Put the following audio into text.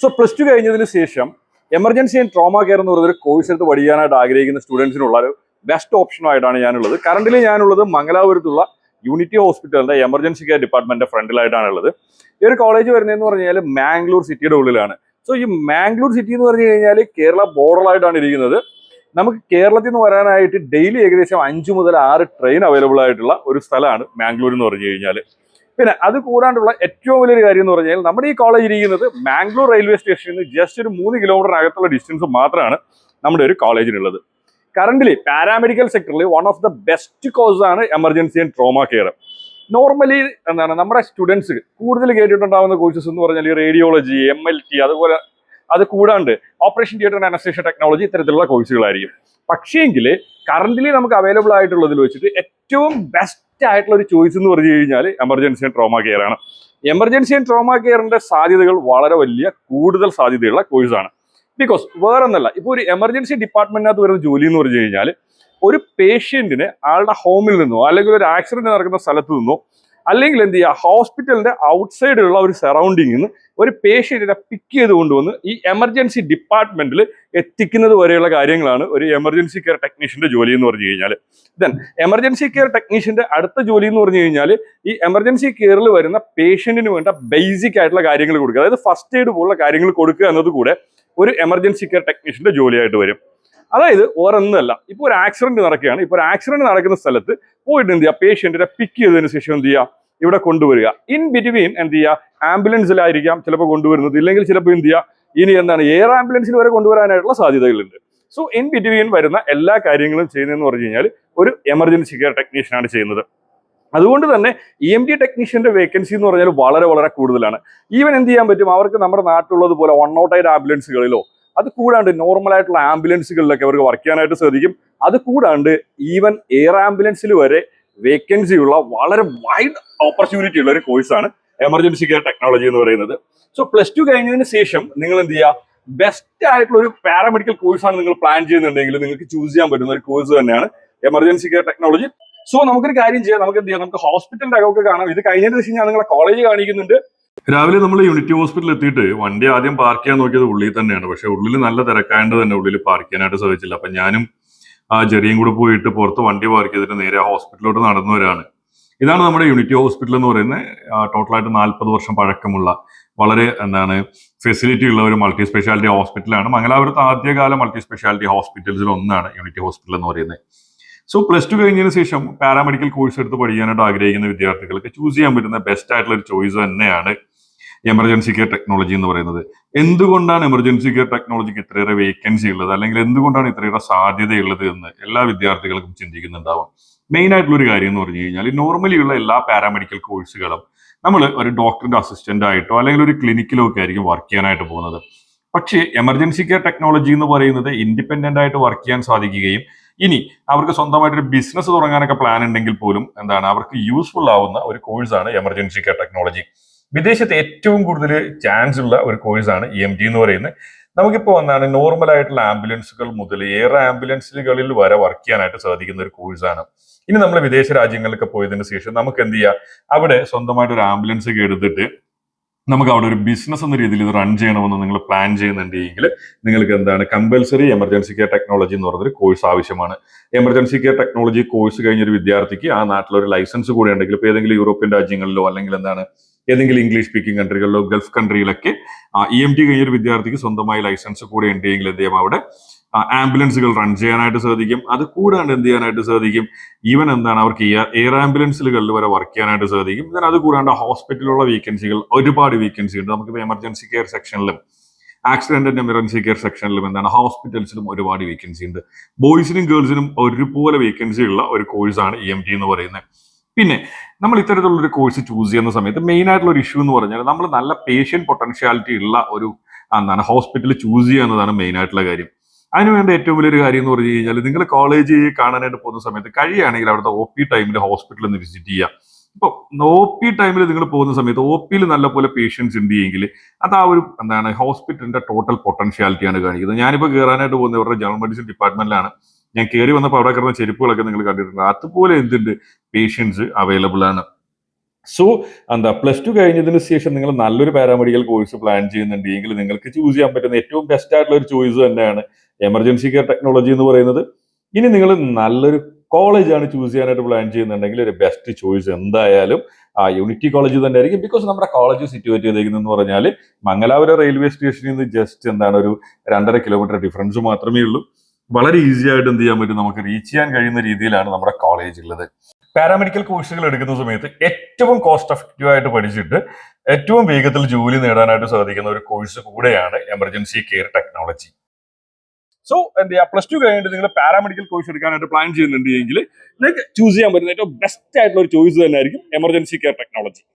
So plus two കഴിഞ്ഞതിന് ശേഷം emergency and trauma care എന്ന് പറയുന്ന ഒരു കോഴ്സ് എടുത്ത് പഠിക്കാനായിട്ട് ആഗ്രഹിക്കുന്ന സ്റ്റുഡൻസിനുള്ള ഒരു ബെസ്റ്റ് ഓപ്ഷനായിട്ടാണ് ഞാനുള്ളത്. കറന്റിലി ഞാനുള്ളത് മംഗലാപുരത്തുള്ള യൂണിറ്റി ഹോസ്പിറ്റലിന്റെ എമർജൻസി കെയർ ഡിപ്പാർട്ട്മെന്റ് ഫ്രണ്ടിലായിട്ടാണ് ഉള്ളത്. ഈ ഒരു കോളേജ് വരുന്നതെന്ന് പറഞ്ഞു കഴിഞ്ഞാൽ മാംഗ്ലൂർ സിറ്റിയുടെ ഉള്ളിലാണ്. സോ ഈ മാംഗ്ലൂർ സിറ്റി എന്ന് പറഞ്ഞു കഴിഞ്ഞാൽ കേരള ബോർഡറായിട്ടാണ് ഇരിക്കുന്നത്. നമുക്ക് കേരളത്തിൽ നിന്ന് വരാനായിട്ട് ഡെയിലി ഏകദേശം 5 മുതൽ 6 ട്രെയിൻ അവൈലബിൾ ആയിട്ടുള്ള ഒരു സ്ഥലമാണ് മാംഗ്ലൂർ എന്ന് പറഞ്ഞു കഴിഞ്ഞാൽ. പിന്നെ അത് കൂടാണ്ടുള്ള ഏറ്റവും വലിയൊരു കാര്യം എന്ന് പറഞ്ഞാൽ നമ്മുടെ ഈ കോളേജ് ഇരിക്കുന്നത് മാംഗ്ലൂർ റെയിൽവേ സ്റ്റേഷനിൽ നിന്ന് ജസ്റ്റ് ഒരു 3 കിലോമീറ്ററിനകത്തുള്ള ഡിസ്റ്റൻസ് മാത്രമാണ് നമ്മുടെ ഒരു കോളേജിനുള്ളത്. കറന്റ്ലി പാരാമെഡിക്കൽ സെക്ടറിൽ വൺ ഓഫ് ദ ബെസ്റ്റ് കോഴ്സാണ് emergency and trauma care. Normally നമ്മുടെ സ്റ്റുഡൻസ് കൂടുതൽ കേട്ടിട്ടുണ്ടാവുന്ന കോഴ്സസ് എന്ന് പറഞ്ഞാൽ റേഡിയോളജി, MLT, അതുപോലെ അത് കൂടാണ്ട് operation theatre and anaesthesia technology ഇത്തരത്തിലുള്ള കോഴ്സുകളായിരിക്കും. പക്ഷേങ്കിൽ കറന്റ്ലി നമുക്ക് അവൈലബിൾ ആയിട്ടുള്ളതിൽ വെച്ചിട്ട് ഏറ്റവും ബെസ്റ്റ് ആയിട്ടുള്ള ഒരു ചോയ്സ് എന്ന് പറഞ്ഞു കഴിഞ്ഞാൽ എമർജൻസി ആൻഡ് ട്രോമ കെയർ ആണ്. എമർജൻസി ആൻഡ് ട്രോമ കെയറിന്റെ സാധ്യതകൾ വളരെ കൂടുതൽ സാധ്യതയുള്ള കോഴ്സാണ്. ബിക്കോസ് വേറൊന്നല്ല, ഇപ്പോൾ ഒരു എമർജൻസി ഡിപ്പാർട്ട്മെന്റിനകത്ത് വരുന്ന ജോലി എന്ന് പറഞ്ഞു കഴിഞ്ഞാൽ ഒരു പേഷ്യന്റിന് ആളുടെ ഹോമിൽ നിന്നോ അല്ലെങ്കിൽ ഒരു ആക്സിഡന്റ് നടക്കുന്ന സ്ഥലത്ത് നിന്നോ അല്ലെങ്കിൽ എന്ത് ചെയ്യുക, ഹോസ്പിറ്റലിന്റെ ഔട്ട്സൈഡിലുള്ള ഒരു സറൗണ്ടിങ്ങിൽ നിന്ന് ഒരു പേഷ്യന്റിനെ പിക്ക് ചെയ്ത് കൊണ്ടുവന്ന് ഈ എമർജൻസി ഡിപ്പാർട്ട്മെന്റിൽ എത്തിക്കുന്നത് വരെയുള്ള കാര്യങ്ങളാണ് ഒരു എമർജൻസി കെയർ ടെക്നീഷ്യന്റെ ജോലി എന്ന് പറഞ്ഞു കഴിഞ്ഞാൽ. ദെൻ എമർജൻസി കെയർ ടെക്നീഷ്യന്റെ അടുത്ത ജോലി എന്ന് പറഞ്ഞു കഴിഞ്ഞാൽ ഈ എമർജൻസി കെയറിൽ വരുന്ന പേഷ്യന്റിന് വേണ്ട ബേസിക് ആയിട്ടുള്ള കാര്യങ്ങൾ കൊടുക്കുക, അതായത് ഫസ്റ്റ് എയ്ഡ് പോലുള്ള കാര്യങ്ങൾ കൊടുക്കുക എന്നത് കൂടെ ഒരു എമർജൻസി കെയർ ടെക്നീഷ്യന്റെ ജോലിയായിട്ട് വരും. അതായത് ഓരോന്നല്ല, ഇപ്പോൾ ഒരു ആക്സിഡന്റ് നടക്കുകയാണ്, ഇപ്പോൾ ഒരു ആക്സിഡന്റ് നടക്കുന്ന സ്ഥലത്ത് പോയിട്ട് എന്ത് ചെയ്യുക, പേഷ്യന്റിനെ പിക്ക് ചെയ്തതിനു ശേഷം എന്ത് ചെയ്യുക, ഇവിടെ കൊണ്ടുവരിക. ഇൻ ബിറ്റ്വീൻ എന്ത് ചെയ്യുക, ആംബുലൻസിലായിരിക്കാം ചിലപ്പോൾ കൊണ്ടുവരുന്നത്, ഇല്ലെങ്കിൽ ചിലപ്പോൾ എന്ത് ചെയ്യുക, ഇനി എയർ ആംബുലൻസിൽ വരെ കൊണ്ടുവരാനായിട്ടുള്ള സാധ്യതകളുണ്ട്. സോ ഇൻ ബിറ്റ്വീൻ വരുന്ന എല്ലാ കാര്യങ്ങളും ചെയ്യുന്നതെന്ന് പറഞ്ഞു കഴിഞ്ഞാൽ ഒരു എമർജൻസി കെയർ ടെക്നീഷ്യനാണ് ചെയ്യുന്നത്. അതുകൊണ്ട് തന്നെ EMT ടെക്നീഷ്യന്റെ വേക്കൻസി എന്ന് പറഞ്ഞാൽ വളരെ കൂടുതലാണ്. ഈവൻ എന്ത് ചെയ്യാൻ പറ്റും, അവർക്ക് നമ്മുടെ നാട്ടിലുള്ളത് പോലെ 108 ആംബുലൻസുകളിലോ അത് കൂടാണ്ട് നോർമൽ ആയിട്ടുള്ള ആംബുലൻസുകളിലൊക്കെ അവർക്ക് വർക്ക് ചെയ്യാനായിട്ട് സാധിക്കും. അത് കൂടാണ്ട് ഈവൻ എയർ ആംബുലൻസിൽ വരെ വേക്കൻസി ഉള്ള വളരെ വൈഡ് ഓപ്പർച്യൂണിറ്റി ഉള്ള ഒരു കോഴ്സാണ് എമർജൻസി കെയർ ടെക്നോളജി എന്ന് പറയുന്നത്. സോ പ്ലസ് ടു കഴിഞ്ഞതിന് ശേഷം നിങ്ങൾ എന്ത് ചെയ്യുക, ബെസ്റ്റ് ആയിട്ടുള്ള ഒരു പാരാമെഡിക്കൽ കോഴ്സാണ് നിങ്ങൾ പ്ലാൻ ചെയ്യുന്നുണ്ടെങ്കിൽ നിങ്ങൾക്ക് ചൂസ് ചെയ്യാൻ പറ്റുന്ന ഒരു കോഴ്സ് തന്നെയാണ് എമർജൻസി കെയർ ടെക്നോളജി. സോ നമുക്കൊരു കാര്യം ചെയ്യാം, നമുക്ക് എന്ത് ചെയ്യാം, നമുക്ക് ഹോസ്പിറ്റലിന്റെ അകമൊക്കെ കാണാം. ഇത് കഴിഞ്ഞതിന് ശേഷം ഞാൻ നിങ്ങളെ കോളേജ് കാണിക്കുന്നുണ്ട്. രാവിലെ നമ്മൾ യൂണിറ്റി ഹോസ്പിറ്റലിൽ എത്തിയിട്ട് വണ്ടി ആദ്യം പാർക്ക് ചെയ്യാൻ നോക്കിയത് ഉള്ളിൽ തന്നെയാണ്. പക്ഷെ ഉള്ളിൽ നല്ല തിരക്കായതുകൊണ്ട് തന്നെ ഉള്ളിൽ പാർക്ക് ചെയ്യാനായിട്ട് സാധിച്ചില്ല. അപ്പൊ ഞാനും ആ ജെറിയും കൂടെ പോയിട്ട് പുറത്ത് വണ്ടി പാർക്ക് ചെയ്തിട്ട് നേരെ ഹോസ്പിറ്റലിലോട്ട് നടന്നു വരാണ്. ഇതാണ് നമ്മുടെ യൂണിറ്റി ഹോസ്പിറ്റൽ എന്ന് പറയുന്നത്. ടോട്ടലായിട്ട് 40 വർഷം പഴക്കമുള്ള വളരെ ഫെസിലിറ്റി ഉള്ള ഒരു മൾട്ടി സ്പെഷ്യാലിറ്റി ഹോസ്പിറ്റലാണ്. മംഗലാപുരത്ത് ആദ്യകാല മൾട്ടി സ്പെഷ്യാലിറ്റി ഹോസ്പിറ്റൽസിൽ ഒന്നാണ് യൂണിറ്റി ഹോസ്പിറ്റൽ എന്ന് പറയുന്നത്. സോ പ്ലസ് ടു കഴിഞ്ഞതിന് ശേഷം പാരാമെഡിക്കൽ കോഴ്സ് എടുത്ത് പഠിക്കാനായിട്ട് ആഗ്രഹിക്കുന്ന വിദ്യാർത്ഥികൾക്ക് ചൂസ് ചെയ്യാൻ പറ്റുന്ന ബെസ്റ്റ് ആയിട്ടുള്ള ഒരു ചോയ്സ് തന്നെയാണ് എമർജൻസി കെയർ ടെക്നോളജി എന്ന് പറയുന്നത്. എന്തുകൊണ്ടാണ് എമർജൻസി കെയർ ടെക്നോളജിക്ക് ഇത്രയേറെ വേക്കൻസി ഉള്ളത്, അല്ലെങ്കിൽ എന്തുകൊണ്ടാണ് ഇത്രയേറെ സാധ്യതയുള്ളത് എന്ന് എല്ലാ വിദ്യാർത്ഥികൾക്കും ചിന്തിക്കുന്നുണ്ടാവും. മെയിൻ ആയിട്ടുള്ള ഒരു കാര്യം എന്ന് പറഞ്ഞു കഴിഞ്ഞാൽ നോർമലി ഉള്ള എല്ലാ പാരാമെഡിക്കൽ കോഴ്സുകളും നമ്മൾ ഒരു ഡോക്ടറിന്റെ അസിസ്റ്റന്റ് ആയിട്ടോ അല്ലെങ്കിൽ ഒരു ക്ലിനിക്കിലോ ഒക്കെ ആയിരിക്കും വർക്ക് ചെയ്യാനായിട്ട് പോകുന്നത്. പക്ഷേ എമർജൻസി കെയർ ടെക്നോളജി എന്ന് പറയുന്നത് ഇൻഡിപെൻഡന്റ് ആയിട്ട് വർക്ക് ചെയ്യാൻ സാധിക്കുകയും ഇനി അവർക്ക് സ്വന്തമായിട്ടൊരു ബിസിനസ് തുടങ്ങാനൊക്കെ പ്ലാൻ ഉണ്ടെങ്കിൽ പോലും അവർക്ക് യൂസ്ഫുൾ ആവുന്ന ഒരു കോഴ്സാണ് എമർജൻസി കെയർ ടെക്നോളജി. വിദേശത്ത് ഏറ്റവും കൂടുതൽ ചാൻസ് ഉള്ള ഒരു കോഴ്സാണ് EMT എന്ന് പറയുന്നത്. നമുക്കിപ്പോ നോർമൽ ആയിട്ടുള്ള ആംബുലൻസുകൾ മുതൽ എയർ ആംബുലൻസുകളിൽ വരെ വർക്ക് ചെയ്യാനായിട്ട് സാധിക്കുന്ന ഒരു കോഴ്സാണ്. ഇനി നമ്മൾ വിദേശ രാജ്യങ്ങളിലൊക്കെ പോയതിനു ശേഷം നമുക്ക് എന്ത് ചെയ്യാം, അവിടെ സ്വന്തമായിട്ട് ഒരു ആംബുലൻസ് ഒക്കെ എടുത്തിട്ട് നമുക്ക് അവിടെ ഒരു ബിസിനസ് എന്ന രീതിയിൽ ഇത് റൺ ചെയ്യണമെന്ന് നിങ്ങൾ പ്ലാൻ ചെയ്യുന്നുണ്ടെങ്കിൽ നിങ്ങൾക്ക് കമ്പൽസറി എമർജൻസി കെയർ ടെക്നോളജി എന്ന് പറയുന്നൊരു കോഴ്സ് ആവശ്യമാണ്. എമർജൻസി കെയർ ടെക്നോളജി കോഴ്സ് കഴിഞ്ഞൊരു വിദ്യാർത്ഥിക്ക് ആ നാട്ടിലൊരു ലൈസൻസ് കൂടെ ഉണ്ടെങ്കിൽ, ഇപ്പോൾ ഏതെങ്കിലും യൂറോപ്യൻ രാജ്യങ്ങളിലോ അല്ലെങ്കിൽ ഏതെങ്കിലും ഇംഗ്ലീഷ് സ്പീക്കിംഗ് കൺട്രികളിലോ ഗൾഫ് കൺട്രിയിലൊക്കെ EMT കഴിഞ്ഞൊരു വിദ്യാർത്ഥിക്ക് സ്വന്തമായി ലൈസൻസ് കൂടെ ഉണ്ടെങ്കിൽ എന്ത് ചെയ്യാം, അവിടെ ആംബുലൻസുകൾ റൺ ചെയ്യാനായിട്ട് സാധിക്കും. അത് കൂടാണ്ട് എന്ത് ചെയ്യാനായിട്ട് സാധിക്കും, ഈവൻ അവർക്ക് എയർ ആംബുലൻസുകളിൽ വരെ വർക്ക് ചെയ്യാനായിട്ട് സാധിക്കും. അത് കൂടാണ്ട് ഹോസ്പിറ്റലിലുള്ള വേക്കൻസികൾ ഒരുപാട് വേക്കൻസി ഉണ്ട്. നമുക്കിപ്പോൾ എമർജൻസി കെയർ സെക്ഷനിലും ആക്സിഡന്റ് ആൻഡ് എമർജൻസി കെയർ സെക്ഷനിലും ഹോസ്പിറ്റൽസിലും ഒരുപാട് വേക്കൻസി ഉണ്ട്. ബോയ്സിനും ഗേൾസിനും ഒരുപോലെ വേക്കൻസി ഉള്ള ഒരു കോഴ്സാണ് EMT എന്ന് പറയുന്നത്. പിന്നെ നമ്മൾ ഇത്തരത്തിലുള്ള ഒരു കോഴ്സ് ചൂസ് ചെയ്യുന്ന സമയത്ത് മെയിൻ ആയിട്ടുള്ള ഒരു ഇഷ്യൂ എന്ന് പറഞ്ഞാൽ നമ്മൾ നല്ല പേഷ്യന്റ് പൊട്ടൻഷ്യാലിറ്റി ഉള്ള ഒരു ഹോസ്പിറ്റൽ ചൂസ് ചെയ്യുക എന്നതാണ് മെയിൻ ആയിട്ടുള്ള കാര്യം. അതിനുവേണ്ട ഏറ്റവും വലിയൊരു കാര്യം എന്ന് പറഞ്ഞു കഴിഞ്ഞാൽ നിങ്ങൾ കോളേജ് കാണാനായിട്ട് പോകുന്ന സമയത്ത് കഴിയുകയാണെങ്കിൽ അവിടുത്തെ OP ടൈമിൽ ഹോസ്പിറ്റലിൽ ഒന്ന് വിസിറ്റ് ചെയ്യുക. ഇപ്പോൾ OP ടൈമിൽ നിങ്ങൾ പോകുന്ന സമയത്ത് OPയിൽ നല്ലപോലെ പേഷ്യൻസ് ഉണ്ട് എങ്കിൽ അത് ആ ഒരു ഹോസ്പിറ്റലിന്റെ ടോട്ടൽ പൊട്ടൻഷ്യാലിറ്റിയാണ് കാണിക്കുന്നത്. ഞാനിപ്പോൾ കയറാനായിട്ട് പോകുന്നത് ഇവരുടെ ജനറൽ മെഡിസിൻ ഡിപ്പാർട്ട്മെന്റിലാണ്. ഞാൻ കയറി വന്നപ്പോൾ അവിടെ കിടന്ന ചെരുപ്പുകളൊക്കെ നിങ്ങൾ കണ്ടിട്ടുണ്ട്. അതുപോലെ എന്തുണ്ട്, പേഷ്യൻസ് അവൈലബിൾ ആണ്. സോ എന്താ +2 കഴിഞ്ഞതിന് ശേഷം നിങ്ങൾ നല്ലൊരു പാരാമെഡിക്കൽ കോഴ്സ് പ്ലാൻ ചെയ്യുന്നുണ്ടെങ്കിൽ നിങ്ങൾക്ക് ചൂസ് ചെയ്യാൻ പറ്റുന്ന ഏറ്റവും ബെസ്റ്റ് ആയിട്ടുള്ള ഒരു ചോയ്സ് തന്നെയാണ് എമർജൻസി കെയർ ടെക്നോളജി എന്ന് പറയുന്നത്. ഇനി നിങ്ങൾ നല്ലൊരു കോളേജാണ് ചൂസ് ചെയ്യാനായിട്ട് പ്ലാൻ ചെയ്യുന്നുണ്ടെങ്കിൽ ഒരു ബെസ്റ്റ് ചോയ്സ് എന്തായാലും യൂണിറ്റി കോളേജ് തന്നെ ആയിരിക്കും. ബിക്കോസ് നമ്മുടെ കോളേജ് സിറ്റുവേറ്റ് ചെയ്തേക്കുന്നതെന്ന് പറഞ്ഞാൽ മംഗലാപുരം റെയിൽവേ സ്റ്റേഷനിൽ നിന്ന് ജസ്റ്റ് എന്താണ് ഒരു 2.5 കിലോമീറ്റർ ഡിഫറൻസ് മാത്രമേ ഉള്ളൂ. വളരെ ഈസി ആയിട്ട് എന്ത് ചെയ്യാൻ പറ്റും, നമുക്ക് റീച്ച് ചെയ്യാൻ കഴിയുന്ന രീതിയിലാണ് നമ്മുടെ കോളേജ് ഉള്ളത്. പാരാമെഡിക്കൽ കോഴ്സുകൾ എടുക്കുന്ന സമയത്ത് ഏറ്റവും കോസ്റ്റ് എഫക്റ്റീവ് ആയിട്ട് പഠിച്ചിട്ട് ഏറ്റവും വേഗത്തിൽ ജോലി നേടാനായിട്ട് സാധിക്കുന്ന ഒരു കോഴ്സ് കൂടെയാണ് എമർജൻസി കെയർ ടെക്നോളജി. സോ എന്താ ചെയ്യുക, +2 കഴിഞ്ഞിട്ട് നിങ്ങൾ പാരാമെഡിക്കൽ കോഴ്സ് എടുക്കാനായിട്ട് പ്ലാൻ ചെയ്യുന്നുണ്ടെങ്കിൽ നിങ്ങൾക്ക് ചൂസ് ചെയ്യാൻ പറ്റുന്ന ഏറ്റവും ബെസ്റ്റ് ആയിട്ടുള്ള ഒരു ചോയ്സ് തന്നെ ആയിരിക്കും എമർജൻസി കെയർ ടെക്നോളജി.